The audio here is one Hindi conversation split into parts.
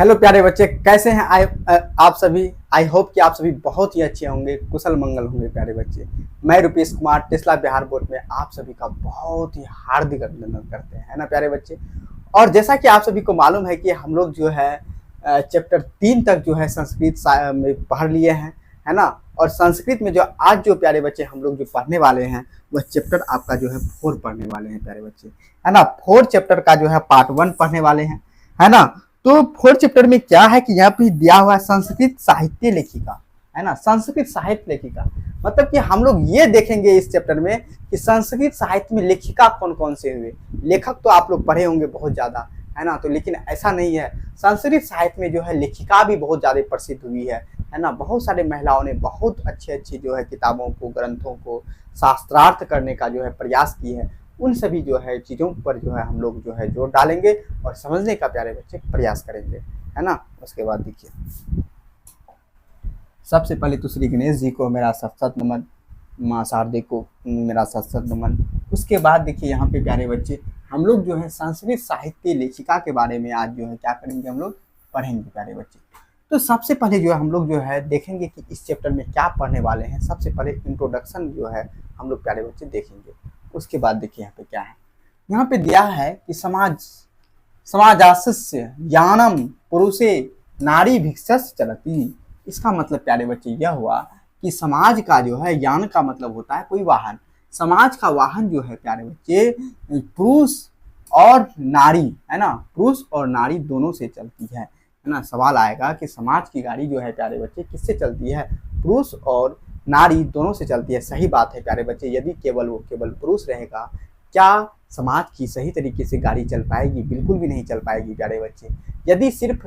हेलो प्यारे बच्चे, कैसे हैं आप सभी। आई होप कि आप सभी बहुत ही अच्छे होंगे, कुशल मंगल होंगे। प्यारे बच्चे, मैं रुपेश कुमार टेस्ला बिहार बोर्ड में आप सभी का बहुत ही हार्दिक अभिनंदन करते हैं, है ना प्यारे बच्चे। और जैसा कि आप सभी को मालूम है कि हम लोग जो है चैप्टर 3 तक जो है संस्कृत में पढ़ लिए हैं, है ना। और संस्कृत में जो आज जो प्यारे बच्चे हम लोग जो पढ़ने वाले हैं वह चैप्टर आपका जो है 4 पढ़ने वाले हैं प्यारे बच्चे, है ना। 4 चैप्टर का जो है पार्ट 1 पढ़ने वाले हैं, है ना। तो 4 चैप्टर में क्या है कि यहाँ पे दिया हुआ है संस्कृत साहित्य लेखिका, है ना। संस्कृत साहित्य लेखिका मतलब कि हम लोग ये देखेंगे इस चैप्टर में कि संस्कृत साहित्य में लेखिका कौन कौन से हुए। लेखक तो आप लोग पढ़े होंगे बहुत ज्यादा, है ना। तो लेकिन ऐसा नहीं है, संस्कृत साहित्य में जो है लेखिका भी बहुत ज्यादा प्रसिद्ध हुई है ना। बहुत सारे महिलाओं ने बहुत अच्छी अच्छी जो है किताबों को, ग्रंथों को शास्त्रार्थ करने का जो है प्रयास की है। उन सभी जो है चीज़ों पर जो है हम लोग जो है जोर डालेंगे और समझने का प्यारे बच्चे प्रयास करेंगे, है ना। उसके बाद देखिए, सबसे पहले तो श्री गणेश जी को मेरा सत नमन, माँ शारदे को मेरा सत नमन। उसके बाद देखिए यहाँ पे प्यारे बच्चे हम लोग जो है संस्कृत साहित्य लेखिका के बारे में आज जो है क्या करेंगे, हम लोग पढ़ेंगे प्यारे बच्चे। तो सबसे पहले जो है हम लोग जो है देखेंगे कि इस चैप्टर में क्या पढ़ने वाले हैं। सबसे पहले इंट्रोडक्शन जो है हम लोग प्यारे बच्चे देखेंगे। उसके बाद देखिए यहाँ पे क्या है, यहाँ पे दिया है कि समाजास्य ज्ञानम पुरुषे नारी भिक्षस चलती। इसका मतलब प्यारे बच्चे यह हुआ कि समाज का जो है ज्ञान का मतलब होता है कोई वाहन। समाज का वाहन जो है प्यारे बच्चे पुरुष और नारी, है ना। पुरुष और नारी दोनों से चलती है ना। सवाल आएगा कि समाज की गाड़ी जो है प्यारे बच्चे किससे चलती है, पुरुष और नारी दोनों से चलती है। सही बात है प्यारे बच्चे, यदि केवल पुरुष रहेगा क्या समाज की सही तरीके से गाड़ी चल पाएगी? बिल्कुल भी नहीं चल पाएगी प्यारे बच्चे। यदि सिर्फ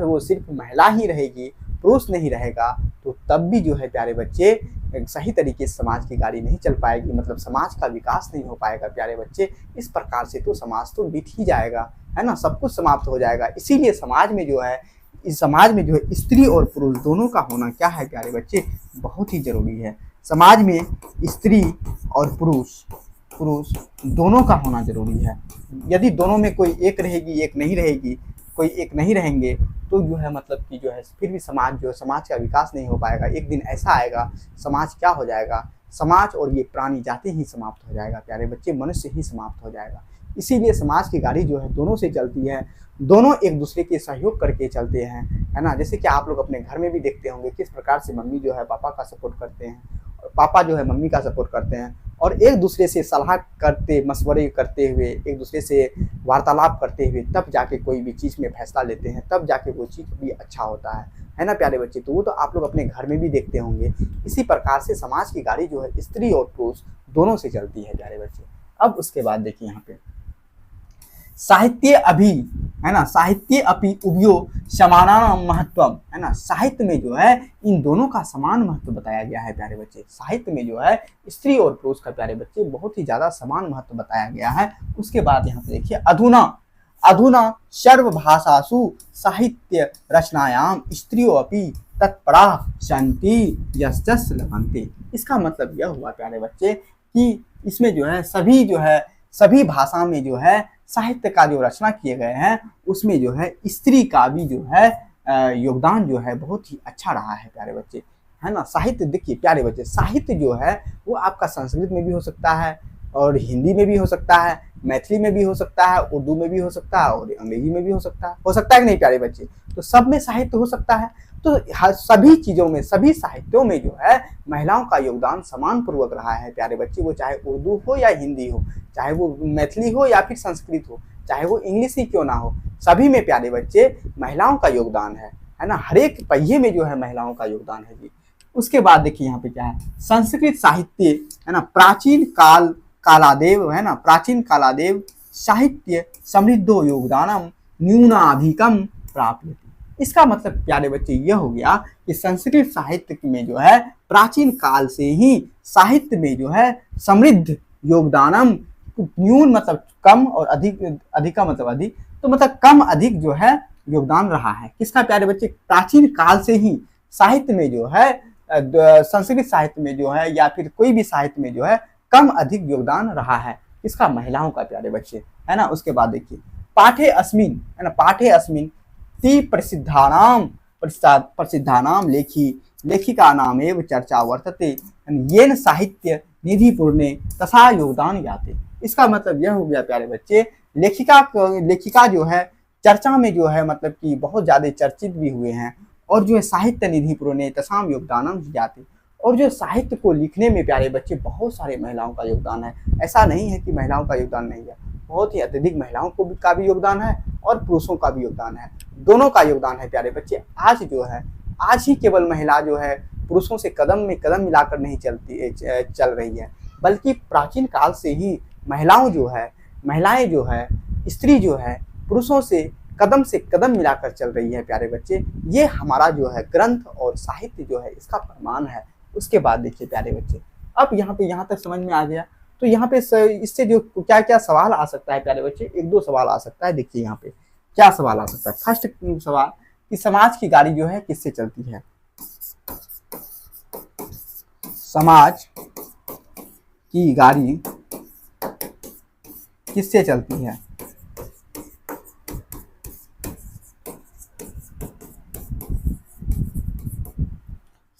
महिला ही रहेगी, पुरुष नहीं रहेगा, तो तब भी जो है प्यारे बच्चे सही तरीके से समाज की गाड़ी नहीं चल पाएगी, मतलब समाज का विकास नहीं हो पाएगा प्यारे बच्चे। इस प्रकार से तो समाज तो बीत ही जाएगा, है ना, सब कुछ समाप्त हो जाएगा। इसीलिए समाज में जो है, इस समाज में जो है स्त्री और पुरुष दोनों का होना क्या है प्यारे बच्चे, बहुत ही जरूरी है। समाज में स्त्री और पुरुष दोनों का होना जरूरी है। यदि दोनों में कोई एक रहेगी, एक नहीं रहेगी, कोई एक नहीं रहेंगे, तो जो है मतलब कि जो है फिर भी समाज जो है, समाज का विकास नहीं हो पाएगा। एक दिन ऐसा आएगा समाज क्या हो जाएगा, समाज और ये प्राणी जाति ही समाप्त हो जाएगा प्यारे बच्चे, मनुष्य ही समाप्त हो जाएगा। इसीलिए समाज की गाड़ी जो है दोनों से चलती है, दोनों एक दूसरे के सहयोग करके चलते हैं, है ना। जैसे कि आप लोग अपने घर में भी देखते होंगे किस प्रकार से मम्मी जो है पापा का सपोर्ट करते हैं, और पापा जो है मम्मी का सपोर्ट करते हैं, और एक दूसरे से सलाह करते, मशवरे करते हुए, एक दूसरे से वार्तालाप करते हुए तब जाके कोई भी चीज़ में फैसला लेते हैं, तब जाके वो चीज़ भी अच्छा होता है ना प्यारे बच्चे। तो वो तो आप लोग अपने घर में भी देखते होंगे। इसी प्रकार से समाज की गाड़ी जो है स्त्री और पुरुष दोनों से चलती है प्यारे बच्चे। अब उसके बाद देखिए यहाँ पे साहित्य अभी, है ना, साहित्य अपि उभयो समानान महत्वम, है ना। साहित्य में जो है इन दोनों का समान महत्व बताया गया है प्यारे बच्चे। साहित्य में जो है स्त्री और पुरुष का प्यारे बच्चे बहुत ही ज्यादा समान महत्व बताया गया है। उसके बाद यहाँ पे देखिए अधुना सर्वभाषासु साहित्य रचनायाम स्त्रियो अपि तत्परा सन्ति यश्च लभन्ते। इसका मतलब यह हुआ प्यारे बच्चे कि इसमें जो है सभी भाषा में जो है साहित्य का जो रचना किए गए हैं उसमें जो है स्त्री का भी जो है योगदान जो है बहुत ही अच्छा रहा है प्यारे बच्चे, है ना। साहित्य देखिए प्यारे बच्चे, साहित्य जो है वो आपका संस्कृत में भी हो सकता है, और हिंदी में भी हो सकता है, मैथिली में भी हो सकता है, उर्दू में भी हो सकता है, और अंग्रेजी में भी हो सकता है कि नहीं प्यारे बच्चे। तो सब में साहित्य हो सकता है। तो सभी चीज़ों में, सभी साहित्यों में जो है महिलाओं का योगदान समान पूर्वक रहा है प्यारे बच्चे। वो चाहे उर्दू हो या हिंदी हो, चाहे वो मैथिली हो या फिर संस्कृत हो, चाहे वो इंग्लिश ही क्यों ना हो, सभी में प्यारे बच्चे महिलाओं का योगदान है ना। हर एक पहिए में जो है महिलाओं का योगदान है जी। उसके बाद देखिए यहाँ पे क्या है, संस्कृत साहित्य, है ना, प्राचीन कालादेव, है ना, प्राचीन कालादेव साहित्य समृद्धो योगदानम न्यूनाधिकम प्राप्त। इसका मतलब प्यारे बच्चे यह हो गया कि संस्कृत साहित्य में जो है प्राचीन काल से ही साहित्य में जो है समृद्ध योगदानम, न्यून मतलब कम और अधिक का मतलब अधिक, तो मतलब कम अधिक जो है योगदान रहा है। किसका प्यारे बच्चे, प्राचीन काल से ही साहित्य में जो है, संस्कृत साहित्य में जो है या फिर कोई भी साहित्य में जो है कम अधिक योगदान रहा है। इसका महिलाओं का प्यारे बच्चे, है ना। उसके बाद देखिए पाठे अस्मिन, है ना, पाठे अस्मिन ती प्रसिद्धानाम लेखिका नाम एव चर्चा वर्तते येन साहित्य निधि पूर्णे तथा योगदान ज्ञाते। इसका मतलब यह हो गया प्यारे बच्चे, लेखिका जो है चर्चा में जो है मतलब कि बहुत ज्यादा चर्चित भी हुए हैं, और जो है साहित्य निधि पूर्णे तथा योगदान ज्ञाते, और जो साहित्य को लिखने में प्यारे बच्चे बहुत सारे महिलाओं का योगदान है। ऐसा नहीं है कि महिलाओं का योगदान नहीं है, बहुत ही अत्यधिक महिलाओं का भी योगदान है और पुरुषों का भी योगदान है, दोनों का योगदान है प्यारे बच्चे। आज ही केवल महिला जो है पुरुषों से कदम में कदम मिलाकर नहीं चल रही है, बल्कि प्राचीन काल से ही महिलाएं जो है स्त्री जो है पुरुषों से कदम मिलाकर चल रही है प्यारे बच्चे। ये हमारा जो है ग्रंथ और साहित्य जो है इसका प्रमाण है। उसके बाद देखिए प्यारे बच्चे, अब यहाँ तक समझ में आ गया, तो यहाँ पे इससे जो क्या क्या सवाल आ सकता है प्यारे बच्चे, एक दो सवाल आ सकता है। देखिए यहाँ पे क्या सवाल आ सकता है। फर्स्ट सवाल कि समाज की गाड़ी जो है किससे चलती है? समाज की गाड़ी किससे चलती है?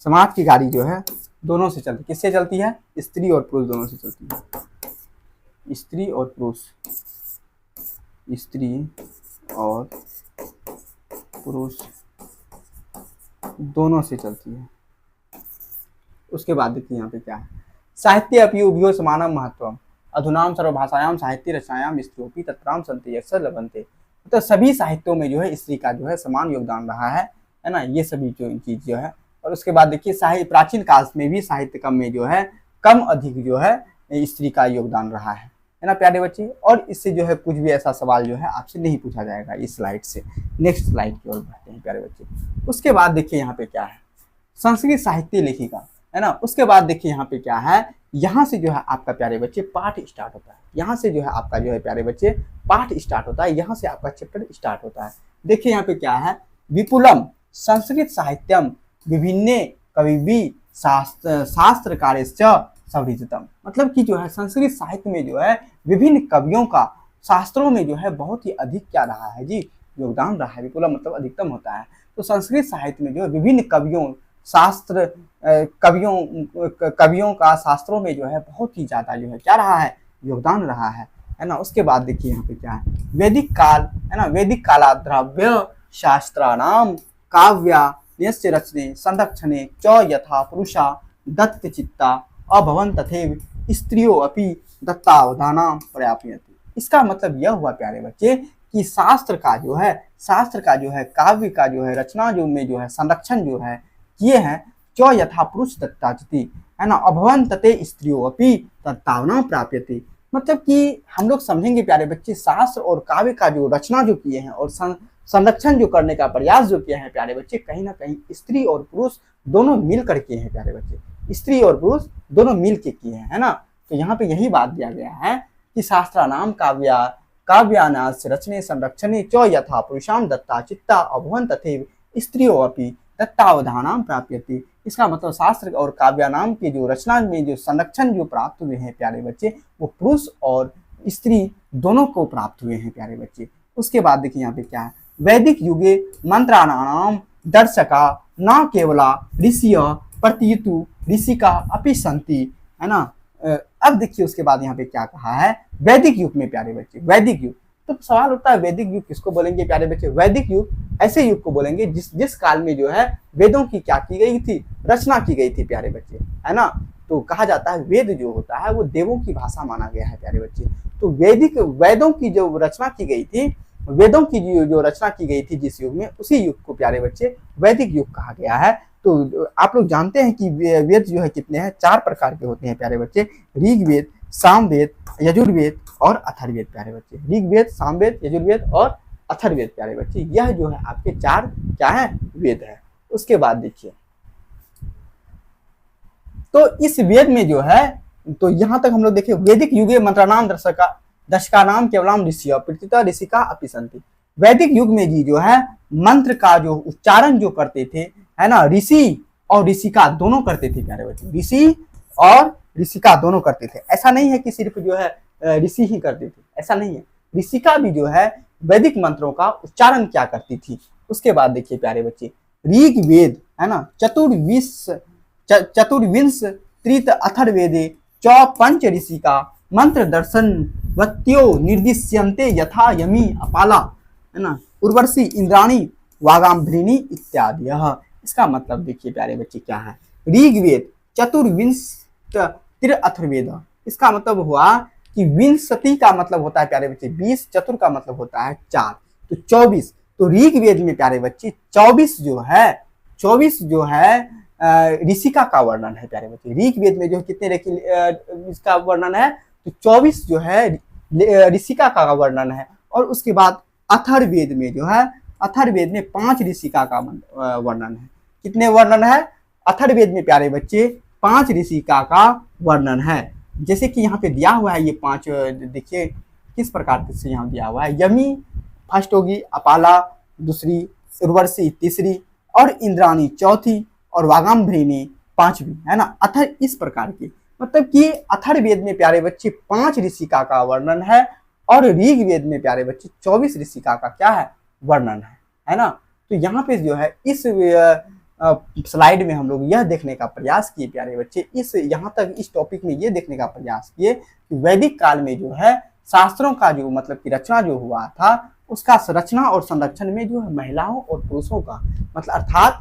समाज की गाड़ी जो है दोनों से चलती, किससे चलती है? स्त्री और पुरुष दोनों से चलती है। स्त्री और पुरुष, स्त्री और पुरुष दोनों से चलती है। उसके बाद देखिए यहाँ पे क्या है, साहित्य अपि उभयो समानम महत्वम अधुनाम सर्वभाषायाम साहित्य रचनायाम स्त्रियोपि तत्राम संति अक्सर लभन्ते। तो सभी साहित्यों में जो है स्त्री का जो है समान योगदान रहा है ना, ये सभी जो चीज जो है। और उसके बाद देखिए प्राचीन काल में भी साहित्य कम में जो है कम अधिक जो है स्त्री का योगदान रहा है ना प्यारे बच्चे। और इससे जो है कुछ भी ऐसा सवाल जो है आपसे नहीं पूछा जाएगा इस स्लाइड से। नेक्स्ट स्लाइड की ओर बढ़ते हैं प्यारे बच्चे। उसके बाद देखिए यहाँ पे क्या है, संस्कृत साहित्य लेखिका है ना। उसके बाद देखिए यहाँ पे क्या है, यहाँ से जो है आपका प्यारे बच्चे पाठ स्टार्ट होता है। यहाँ से जो है आपका जो है प्यारे बच्चे पाठ स्टार्ट होता है, यहाँ से आपका चैप्टर स्टार्ट होता है। देखिए यहाँ पे क्या है, विपुलम संस्कृत साहित्यम विभिन्ने कविभी शास्त्र कार्यश्च सवृतम। मतलब कि जो है संस्कृत साहित्य में जो है विभिन्न कवियों का शास्त्रों में जो है बहुत ही अधिक क्या रहा है जी, योगदान रहा है। विपुलम मतलब अधिकतम होता है। तो संस्कृत साहित्य में जो है विभिन्न कवियों का शास्त्रोरों में जो है बहुत ही ज्यादा जो है क्या रहा है, योगदान रहा है ना। उसके बाद देखिए यहाँ पे क्या है, वैदिक काल है ना, वैदिक कालाद्रव्य शास्त्राणाम काव्या यस्य रचने संरक्षणे च यथा पुरुषा दत्त चित्ता अभवन तथैव स्त्रियो अपि दत्तावधानाम प्रयापयन्ति। इसका मतलब यह हुआ प्यारे बच्चे कि शास्त्र का जो है काव्य का जो है रचना जो में जो है संरक्षण जो है किए हैं च यथा पुरुष दत्ताचिति है ना, अभवन तथे स्त्रियो अपि दत्तावनाम प्राप्यते। मतलब कि हम लोग समझेंगे प्यारे बच्चे, शास्त्र और काव्य का जो रचना जो किए हैं और संरक्षण जो करने का प्रयास जो किया है प्यारे बच्चे, कहीं ना कहीं स्त्री और पुरुष दोनों मिल कर किए हैं प्यारे बच्चे। स्त्री और पुरुष दोनों मिल के किए हैं है ना। तो यहाँ पे यही बात दिया गया है कि शास्त्रानाम काव्यानास्य रचने संरक्षणे च यथा पुरुषाम दत्ता चित्ता अभवन तथैव स्त्रियो अपि दत्तावधानाम प्राप्यते। इसका मतलब शास्त्र और काव्यानाम के जो रचना में जो संरक्षण जो प्राप्त हुए हैं प्यारे बच्चे, वो पुरुष और स्त्री दोनों को प्राप्त हुए हैं प्यारे बच्चे। उसके बाद देखिए यहाँ पे क्या है, वैदिक युगे मंत्राणाम दर्शका न केवला ऋषिय प्रतीतु ऋषिका अपि संति है ना। अब देखिए उसके बाद यहाँ पे क्या कहा है, वैदिक युग में प्यारे बच्चे, वैदिक युग। तो सवाल उठता है वैदिक युग किसको बोलेंगे प्यारे बच्चे? वैदिक युग ऐसे युग को बोलेंगे जिस काल में जो है वेदों की क्या की गई थी, रचना की गई थी प्यारे बच्चे है ना। तो कहा जाता है वेद जो होता है वो देवों की भाषा माना गया है प्यारे बच्चे। तो वेदों की जो रचना की गई थी, वेदों की जो रचना की गई थी जिस युग में, उसी युग को प्यारे बच्चे वैदिक युग कहा गया है। तो आप लोग जानते हैं कि वेद जो है कितने हैं, 4 प्रकार के होते हैं प्यारे बच्चे, ऋग्वेद, सामवेद, यजुर्वेद और अथर्ववेद प्यारे बच्चे। ऋग्वेद, सामवेद, यजुर्वेद और अथर्ववेद प्यारे बच्चे, यह जो है आपके 4 क्या है, वेद है। उसके बाद देखिए, तो इस वेद में जो है, तो यहाँ तक हम लोग देखिए, वैदिक युगे मंत्राणाम दर्शका नाम केवलाम ऋषिय प्रतीता ऋषिका अपि संति। वैदिक युग में जी जो है मंत्र का जो उच्चारण जो करते थे है ना, ऋषि और ऋषिका दोनों करते थे प्यारे बच्चे, ऋषि और ऋषिका दोनों करते थे। ऐसा नहीं है कि सिर्फ जो है ऋषि ही करते थे, ऐसा नहीं है। ऋषिका भी जो है वैदिक मंत्रों का उच्चारण क्या करती थी, उसके बाद देखिए प्यारे बच्चे, ऋग्वेद है ना, चतुर्विंश त्रित अथर्वेदे चौपंच ऋषि का मंत्र दर्शन वत्यो निर्दिश्यन्ते यथा यमी अपाला है ना, उर्वशी इंद्राणी वागाम्भृणी इत्यादि। इसका मतलब देखिए प्यारे बच्चे क्या है, ऋग्वेद चतुर्विंश तिर अथर्वेद, इसका मतलब हुआ कि विंशति का मतलब होता है प्यारे बच्चे 20, चतुर का मतलब होता है 4, तो 24। तो ऋग्वेद में प्यारे बच्चे 24 जो है ऋषिका का वर्णन है प्यारे बच्चे। ऋग्वेद में जो कितने इसका वर्णन है, तो 24 जो है ऋषिका का वर्णन है। और उसके बाद अथर्ववेद में जो है, अथर्ववेद में 5 ऋषिका का वर्णन है। कितने वर्णन है अथर्ववेद में प्यारे बच्चे? 5 ऋषिका का वर्णन है। जैसे कि यहाँ पे दिया हुआ है ये 5, देखिए किस प्रकार से यहाँ दिया हुआ है। यमी फर्स्ट होगी, अपाला दूसरी, उर्वशी तीसरी, और इंद्राणी चौथी, और वागाम्भृणी 5वीं, है ना। अथर इस प्रकार की, मतलब कि अथर्ववेद में प्यारे बच्चे 5 ऋषिका का वर्णन है, और ऋग्वेद में प्यारे बच्चे 24 ऋषिका का क्या है, वर्णन है ना। तो यहाँ पे जो है इस स्लाइड में हम लोग यह देखने का प्रयास किए प्यारे बच्चे, इस यहाँ तक इस टॉपिक में ये देखने का प्रयास किए कि वैदिक काल में जो है शास्त्रों का जो मतलब की रचना जो हुआ था, उसका संरचना और संरक्षण में जो है महिलाओं और पुरुषों का मतलब अर्थात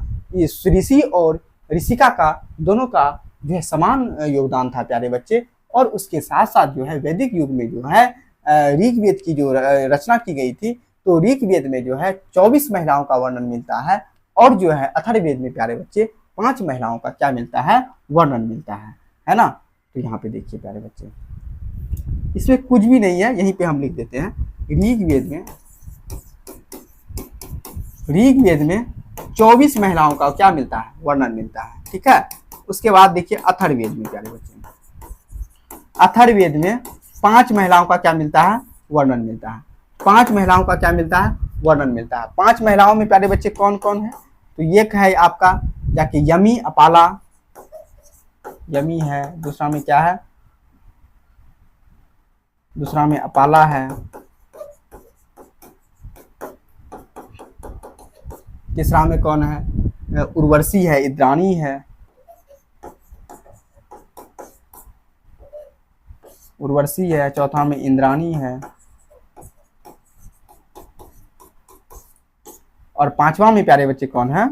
ऋषि और ऋषिका का दोनों का जो है समान योगदान था प्यारे बच्चे। और उसके साथ साथ जो है वैदिक युग में जो है ऋग्वेद की जो रचना की गई थी, तो ऋग्वेद में जो है 24 महिलाओं का वर्णन मिलता है, और जो है अथर्ववेद में प्यारे बच्चे 5 महिलाओं का क्या मिलता है, वर्णन मिलता है ना। तो यहाँ पे देखिए प्यारे बच्चे, इसमें कुछ भी नहीं है, यहीं पे हम लिख देते हैं ऋग्वेद में 24 महिलाओं का क्या मिलता है, वर्णन मिलता है, ठीक है। उसके बाद देखिए अथर्ववेद में प्यारे बच्चे, अथर्ववेद में 5 महिलाओं का क्या मिलता है, वर्णन मिलता है। 5 महिलाओं का क्या मिलता है, वर्णन मिलता है। 5 महिलाओं में प्यारे बच्चे कौन कौन है, तो एक है आपका जाके यमी अपाला, यमी है, दूसरा में क्या है, दूसरा में अपाला है, तीसरा में कौन है, उर्वशी है, इंद्राणी है, उर्वशी है, चौथा में इंद्राणी है, और 5वां में प्यारे बच्चे कौन है,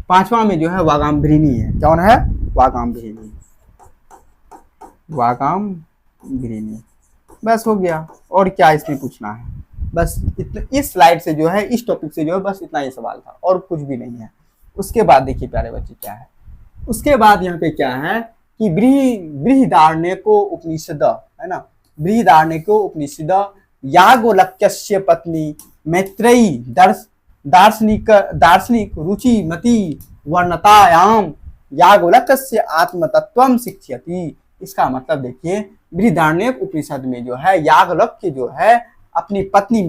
5वां में जो है वागाम्भृणी है। कौन है, वागाम्भृणी, वागाम्भृणी। बस हो गया, और क्या इसमें पूछना है, बस इस स्लाइड से जो है, इस टॉपिक से जो है बस इतना ही सवाल था, और कुछ भी नहीं है। उसके बाद देखिए प्यारे बच्चे क्या है, उसके बाद यहाँ पे क्या है कि बृहदारण्यको उपनिषद है ना, बृहदारण्यको उपनिषद याज्ञवल्क्यस्य पत्नी मैत्रेयी दार्शनिक रुचिमती वर्णतायाम याज्ञवल्क्यस्य आत्मतत्वम शिक्षयति। इसका मतलब देखिए, बृहदारण्यक उपनिषद में जो है याज्ञवल्क्य जो है अपनी पत्नी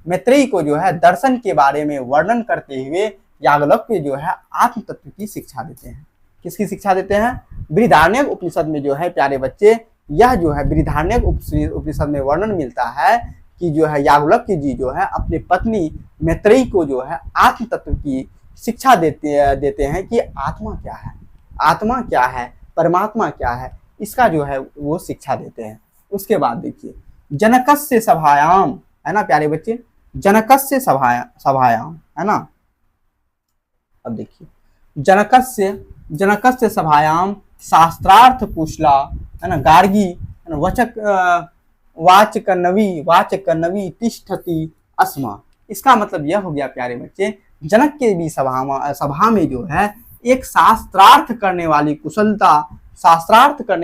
मैत्रेयी को जो है दर्शन के बारे में वर्णन करते हुए याज्ञवल्क्य जो है आत्म तत्व की शिक्षा देते हैं। किसकी शिक्षा देते हैं, बृहदारण्यक उपनिषद में जो है प्यारे बच्चे, यह जो है बृहदारण्यक उपनिषद में वर्णन मिलता है कि जो है याज्ञवल्क्य जी जो है अपनी पत्नी मैत्रेयी को जो है आत्म तत्व की शिक्षा देते हैं कि आत्मा क्या है, परमात्मा क्या है, इसका जो है वो शिक्षा देते हैं। उसके बाद देखिए जनकस्य सभायाम है ना प्यारे बच्चे, जनकस्य सभायाम है ना। अब देखिए जनकस्य सभायाम शास्त्रार्थ कुशला है ना, गार्गी है ना, वाचकन्नवी तिष्ठति अस्मा। इसका मतलब यह हो गया प्यारे बच्चे, जनक के भी सभा में जो है एक शास्त्रार्थ करने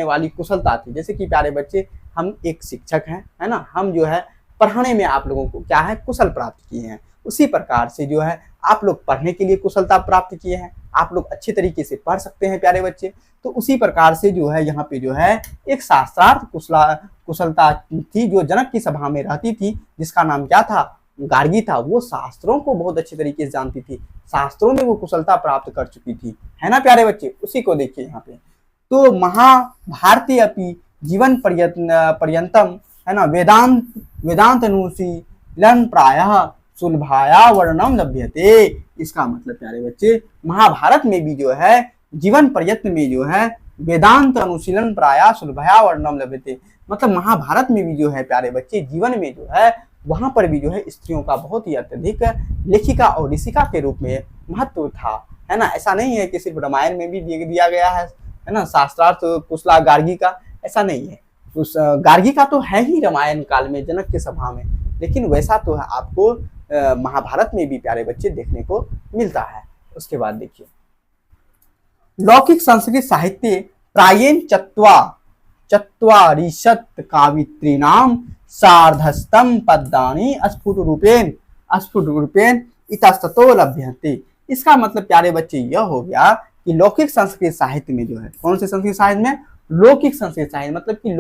वाली कुशलता थी। जैसे कि प्यारे बच्चे, हम एक शिक्षक हैं, है ना, हम जो है पढ़ाने में आप लोगों को क्या है, कुशल प्राप्त किए हैं। उसी प्रकार से जो है आप लोग पढ़ने के लिए कुशलता प्राप्त किए हैं, आप लोग अच्छे तरीके से पढ़ सकते हैं प्यारे बच्चे। तो उसी प्रकार से जो है यहाँ पे जो है एक शास्त्रार्थ कुशलता थी जो जनक की सभा में रहती थी, जिसका नाम क्या था, गार्गी था। वो शास्त्रों को बहुत अच्छे तरीके से जानती थी, शास्त्रों में वो कुशलता प्राप्त कर चुकी थी, है ना प्यारे बच्चे। उसी को देखिए यहाँ पे, तो महाभारती अपनी जीवन पर्यंतम है ना वेदांत अनुशीलन प्रायः सुलभाया वर्णम लभ्यते। इसका मतलब प्यारे बच्चे महाभारत में भी जो है जीवन प्रयत्न में जो है वेदांत अनुशीलन प्राया सुलभया वर्णम लभ्यते, मतलब महाभारत में भी जो है प्यारे बच्चे जीवन में जो है वहां पर भी जो है स्त्रियों का बहुत ही अत्यधिक लेखिका और ऋषिका के रूप में महत्व था, है ना। ऐसा नहीं है कि सिर्फ रामायण में भी दिया गया है ना शास्त्रार्थ कुशला गार्गी का, ऐसा नहीं है। उस गार्गी का तो है ही रामायण काल में जनक के सभा में, लेकिन वैसा तो है आपको महाभारत में भी प्यारे बच्चे देखने को मिलता है। उसके बाद देखिए लौकिक संस्कृत साहित्य प्रायेण चत्वारिशत् कावित्रीणाम सार्धस्तम पद्यानि स्फुट रूपेण इतस्ततो लभ्यन्ते। इसका मतलब प्यारे बच्चे यह हो गया कि लौकिक संस्कृत साहित्य में जो है, कौन से संस्कृत साहित्य में, लौकिक संस्कृत साहित्य, मतलब कि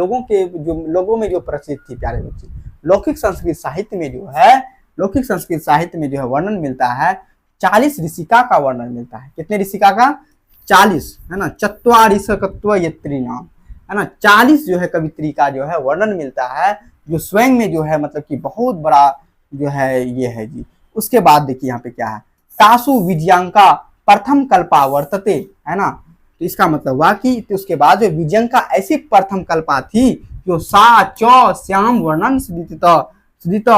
लोगों में जो प्रसिद्ध थी प्यारे बच्चे, लौकिक संस्कृत साहित्य में जो है वर्णन मिलता है 40 ऋषिका का वर्णन मिलता है। कितने ऋषिका का? 40, है ना। चत्वारिशकत्वयत्री नाम, है ना, 40 जो है कवित्री का जो है वर्णन मिलता है, जो स्वयं में जो है मतलब कि बहुत बड़ा जो है ये है जी। उसके बाद देखिए यहाँ पे क्या है, तासु विजयांका प्रथम कल्पा वर्तते, है ना। तो इसका मतलब हुआ कि तो उसके बाद जो विजयांका ऐसी प्रथम कल्पा थी जो सा च श्याम वर्णन सुदित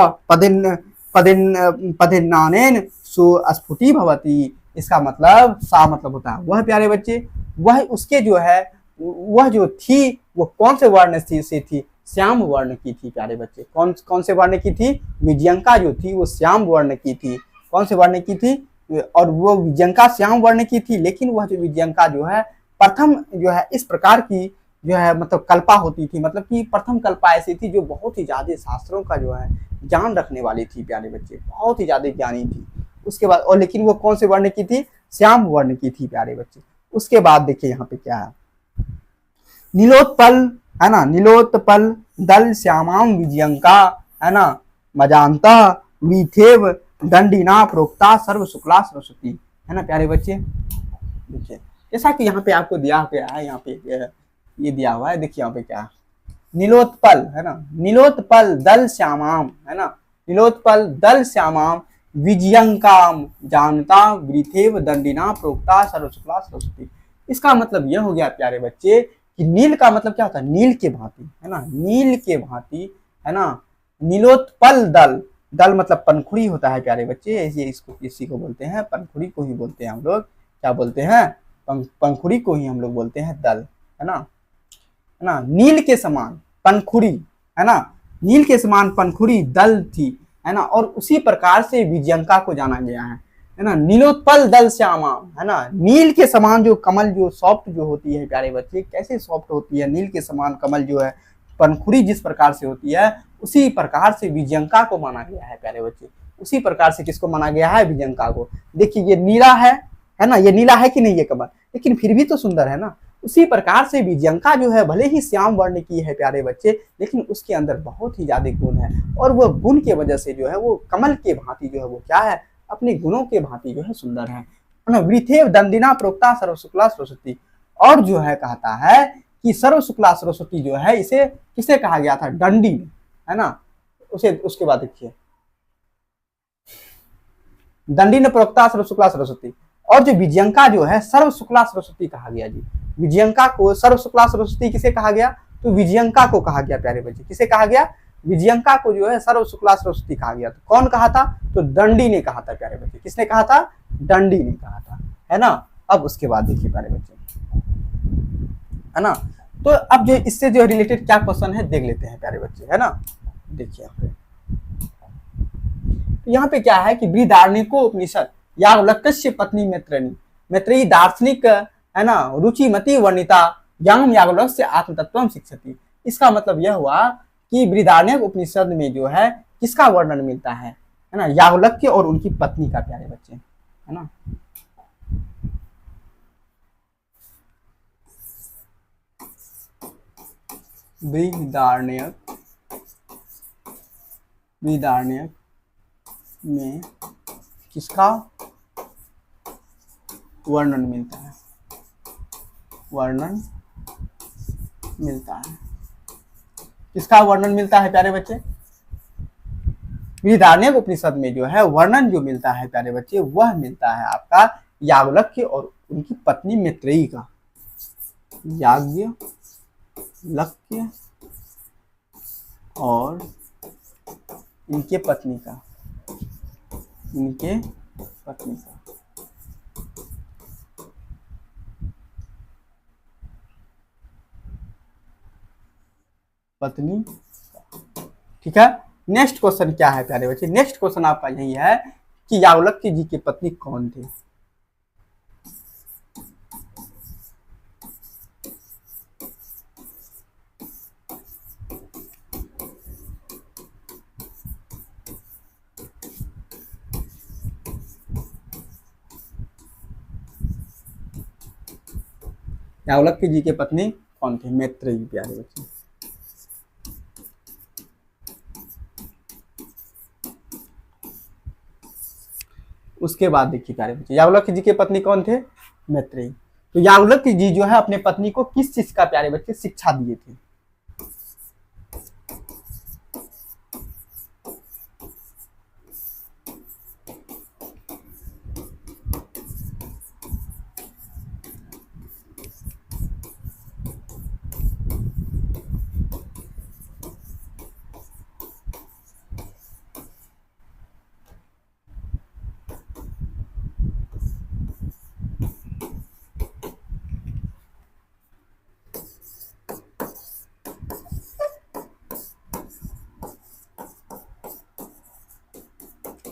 पदेन्नानेन सुस्फुटी भवती। इसका मतलब सा मतलब होता है वह प्यारे बच्चे, वह उसके जो है वह जो थी वो कौन से वर्ण से थी, श्याम वर्ण की थी प्यारे बच्चे। कौन से वर्ण की थी? विजयांका जो थी वो श्याम वर्ण की थी। कौन से वर्ण की थी? और वो विजयांका श्याम वर्ण की थी, लेकिन वह जो विजयांका जो है प्रथम जो है इस प्रकार की जो है मतलब कल्पा होती थी, मतलब कि प्रथम कल्पा ऐसी थी जो बहुत ही ज्यादा शास्त्रों का जो है ज्ञान रखने वाली थी प्यारे बच्चे, बहुत ही ज्यादा ज्ञानी थी। उसके बाद और लेकिन वो कौन से वर्ण की थी? श्याम वर्ण की थी प्यारे बच्चे। उसके बाद देखिए यहाँ पे क्या है, नीलोत्पल, है ना, नीलोत्पल दल श्यामाम विजयंका, है ना, मजांता वीथेव दंडिना प्रोक्ता सर्व शुक्ला सरस्वती, है ना प्यारे बच्चे। देखिए जैसा कि यहाँ पे आपको दिया गया है, यहाँ पे ये दिया हुआ है, देखिए यहाँ पे क्या है, नीलोत्पल, है ना, नीलोत्पल दल श्यामाम, है ना, नीलोत्पल दल श्यामाम विजयंकाम जानता वृथेव दंडिना प्रोक्ता सर्व शुक्ला सरस्वती। इसका मतलब यह हो गया प्यारे बच्चे कि नील का मतलब क्या होता है? नील के भांति, है ना, नील के भांति, है ना। नीलोत्पल दल, दल मतलब पंखुड़ी होता है प्यारे बच्चे, ये इसको इसी को बोलते हैं, पंखुड़ी को ही बोलते हैं हम लोग, क्या बोलते हैं? पंखुड़ी को ही हम लोग बोलते हैं दल, है ना, है ना। नील के समान पंखुड़ी, है ना, नील के समान पंखुड़ी दल थी, है ना, और उसी प्रकार से विजयंका को जाना गया है ना। नीलोत्पल दल श्यामा, है ना, नील के समान जो कमल जो सॉफ्ट जो होती है प्यारे बच्चे, कैसे सॉफ्ट होती है, नील के समान कमल जो है पंखुड़ी जिस प्रकार से होती है उसी प्रकार से विजयंका को माना गया है प्यारे बच्चे। उसी प्रकार से किसको माना गया है? विजयंका को। देखिए ये नीला है ना, ये नीला है कि नहीं ये कमल, लेकिन फिर भी तो सुंदर है ना। उसी प्रकार से विजयंका जो है भले ही श्याम वर्ण की है प्यारे बच्चे, लेकिन उसके अंदर बहुत ही ज्यादा गुण है, और वह गुण के वजह से जो है वो कमल के भांति जो है वो क्या है? अपने गुणों के भांति जो है सुंदर है ना। वृथेव दंडिना प्रोक्ता सर्व शुक्ला सरस्वती, और जो है कहता है कि सर्व शुक्ला सरस्वती जो है इसे किसे कहा गया था? दंडी, है ना। उसे उसके बाद देखिए दंडी ने प्रोक्ता सर्व शुक्ला सरस्वती, और जो विजयंका जो है सर्व शुक्ला सरस्वती कहा गया जी। विजयंका को सर्व शुक्ला सरस्वती किसे कहा गया? तो विजयंका को कहा गया प्यारे बच्चे। किसे कहा गया? विजयंका को जो है सर्व शुक्ला सरस्वती कहा गया। तो कौन कहा था? तो दंडी ने कहा था प्यारे बच्चे। किसने कहा था? दंडी ने कहा था, है ना। अब उसके बाद देखिए प्यारे बच्चे, है ना, तो अब जो इससे जो रिलेटेड क्या क्वेश्चन है देख लेते हैं प्यारे बच्चे, है ना। देखिए यहाँ पे क्या है कि बृहदारण्यको उपनिषद याज्ञवल्क्यस्य पत्नी मैत्रेयी दार्शनिक, है ना, रुचिमती वर्णिता याम याज्ञवल्क्य आत्मतत्वम शिक्षति। इसका मतलब यह हुआ कि बृहदारण्यक उपनिषद में जो है किसका वर्णन मिलता है ना, याज्ञवल्क्य और उनकी पत्नी का प्यारे बच्चे, है ना। बृहदारण्यक में किसका वर्णन मिलता है? किसका वर्णन मिलता है प्यारे बच्चे? बृहदारण्यक उपनिषद में जो है वर्णन जो मिलता है प्यारे बच्चे, वह मिलता है आपका याज्ञवल्क्य और उनकी पत्नी मैत्रेयी का। याज्ञवल्क्य और इनके पत्नी का, पत्नी। ठीक है, नेक्स्ट क्वेश्चन क्या है प्यारे बच्चे? नेक्स्ट क्वेश्चन आपका यही है कि याज्ञवल्क्य जी की पत्नी कौन थे? याज्ञवल्क्य जी के पत्नी कौन थे? मैत्रेयी प्यारे बच्चे। उसके बाद देखिए प्यारे बच्चे, याज्ञवल्क्य जी के पत्नी कौन थे? मैत्रेयी। तो याज्ञवल्क्य जी जो है अपने पत्नी को किस चीज का प्यारे बच्चे शिक्षा दिए थे?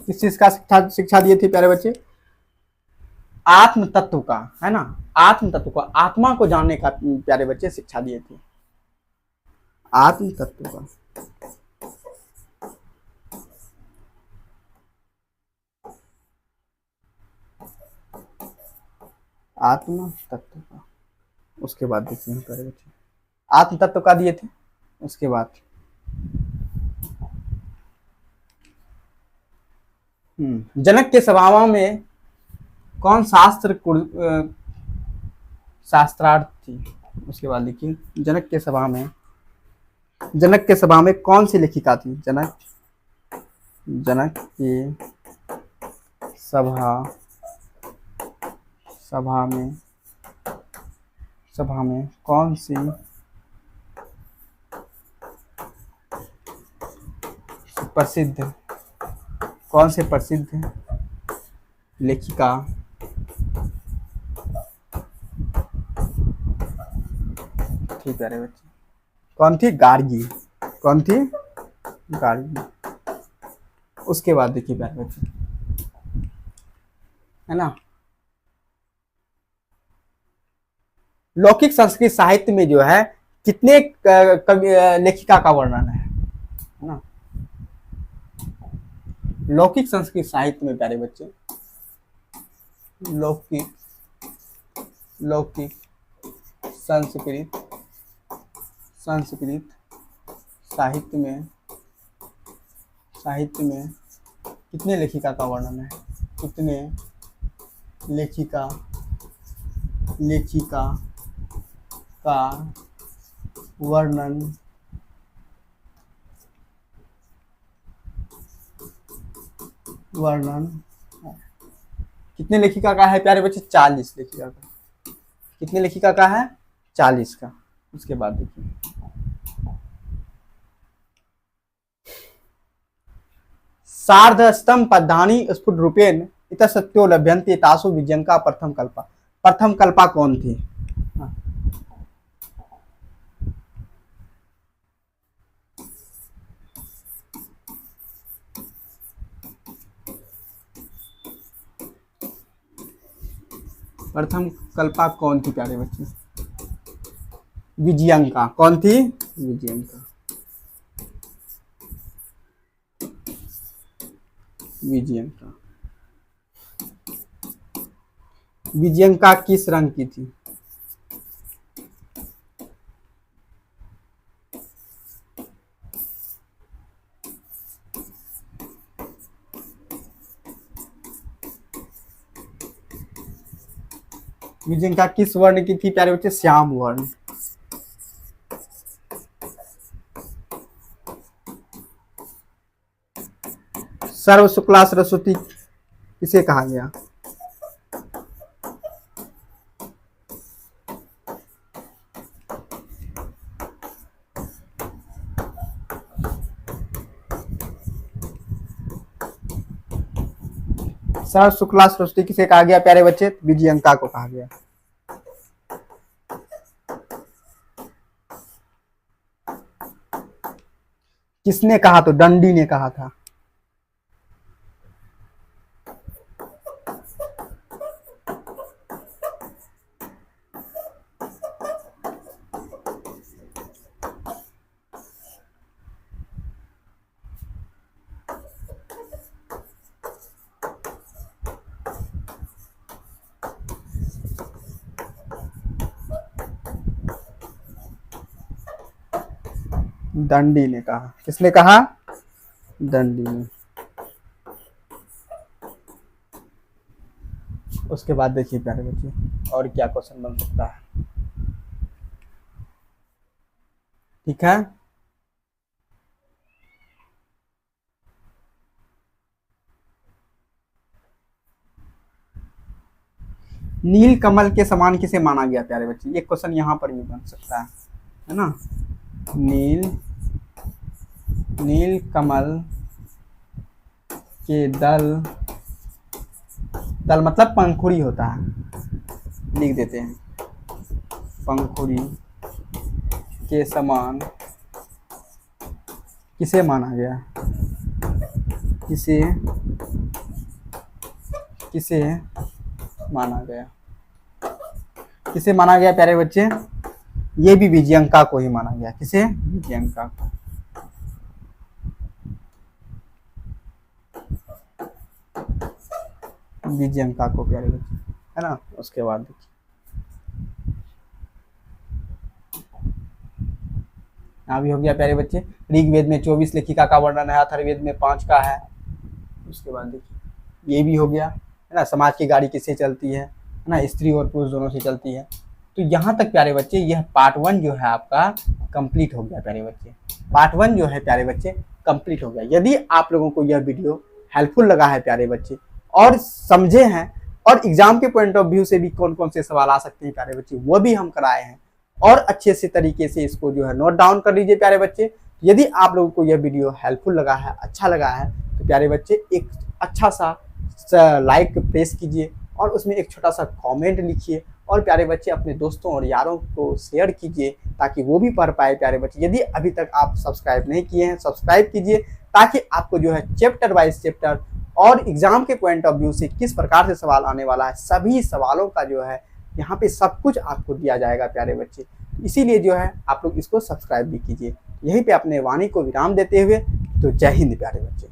किस चीज का शिक्षा दिए थे प्यारे बच्चे? आत्म तत्व का, है ना, आत्म तत्व का, आत्मा को जानने का प्यारे बच्चे शिक्षा दिए थे। आत्म तत्व का, आत्म तत्व का। उसके बाद देखिए प्यारे बच्चे, आत्म तत्व का दिए थे। उसके बाद जनक के सभाओं में कौन शास्त्रार्थ थी? उसके बाद देखिए, जनक के सभा में कौन सी लेखिका थी? जनक के सभा में कौन सी प्रसिद्ध लेखिका थी प्यारे बच्चे? कौन थी? गार्गी। कौन थी? गार्गी। उसके बाद देखिए प्यारे बच्चे, है ना, लौकिक संस्कृत साहित्य में जो है कितने लेखिका का वर्णन है ना? लौकिक संस्कृत साहित्य में प्यारे बच्चे, लौकिक संस्कृत साहित्य में कितने लेखिका का वर्णन है? कितने लेखिका का वर्णन कितने लेखिका का है प्यारे बच्चे? 40 लेखिका का। कितने लेखिका का है? 40 का। उसके बाद देखिए, सार्धस्तम पद्धानि स्फुट रूपेण इत सत्यो लभ्यन्ते तासु विजयंका प्रथम कल्पा कौन थी? प्रथम कल्पा कौन थी प्यारे बच्चे? विजयंका। कौन थी? विजयंका किस रंग की थी? विजयंका किस वर्ण की थी प्यारे बच्चे? श्याम वर्ण। सर्व शुक्ला सरस्वती किसे कहा गया? सर्व शुक्ला सरस्वती किसे कहा गया प्यारे बच्चे? विजयंका को कहा गया। किसने कहा? तो दंडी ने कहा था। दंडी ने कहा। किसने कहा? दंडी ने। उसके बाद देखिए प्यारे बच्चे और क्या क्वेश्चन बन सकता है। ठीक है, नील कमल के समान किसे माना गया प्यारे बच्चे? ये क्वेश्चन यहाँ पर भी बन सकता है ना। नील कमल के दल मतलब पंखुड़ी होता है, लिख देते हैं। पंखुड़ी के समान किसे माना गया? किसे माना गया? किसे माना गया प्यारे बच्चे? ये भी विजयंका को ही माना गया। किसे? विजयंका को। विजयंका को प्यारे बच्चे, है ना। उसके बाद देखिए यहाँ भी हो गया प्यारे बच्चे। ऋग्वेद में 24 लेखिका का वर्णन है, अथर्ववेद में 5 का है। उसके बाद देखिए ये भी हो गया, है ना। समाज की गाड़ी किससे चलती है ना, स्त्री और पुरुष दोनों से चलती है। तो यहाँ तक प्यारे बच्चे यह पार्ट 1 जो है आपका कंप्लीट हो गया प्यारे बच्चे। पार्ट 1 जो है प्यारे बच्चे कंप्लीट हो गया। यदि आप लोगों को यह वीडियो हेल्पफुल लगा है प्यारे बच्चे और समझे हैं, और एग्जाम के पॉइंट ऑफ व्यू से भी कौन कौन से सवाल आ सकते हैं प्यारे बच्चे वो भी हम कराए हैं, और अच्छे से तरीके से इसको जो है नोट डाउन कर लीजिए प्यारे बच्चे। यदि आप लोगों को यह वीडियो हेल्पफुल लगा है, अच्छा लगा है, तो प्यारे बच्चे एक अच्छा सा लाइक प्रेस कीजिए और उसमें एक छोटा सा कमेंट लिखिए, और प्यारे बच्चे अपने दोस्तों और यारों को शेयर कीजिए ताकि वो भी पढ़ पाए प्यारे बच्चे। यदि अभी तक आप सब्सक्राइब नहीं किए हैं, सब्सक्राइब कीजिए ताकि आपको जो है चैप्टर वाइज चैप्टर और एग्जाम के पॉइंट ऑफ व्यू से किस प्रकार से सवाल आने वाला है, सभी सवालों का जो है यहाँ पे सब कुछ आपको दिया जाएगा प्यारे बच्चे। इसीलिए जो है आप लोग इसको सब्सक्राइब भी कीजिए। यहीं पे अपने वाणी को विराम देते हुए तो जय हिंद प्यारे बच्चे।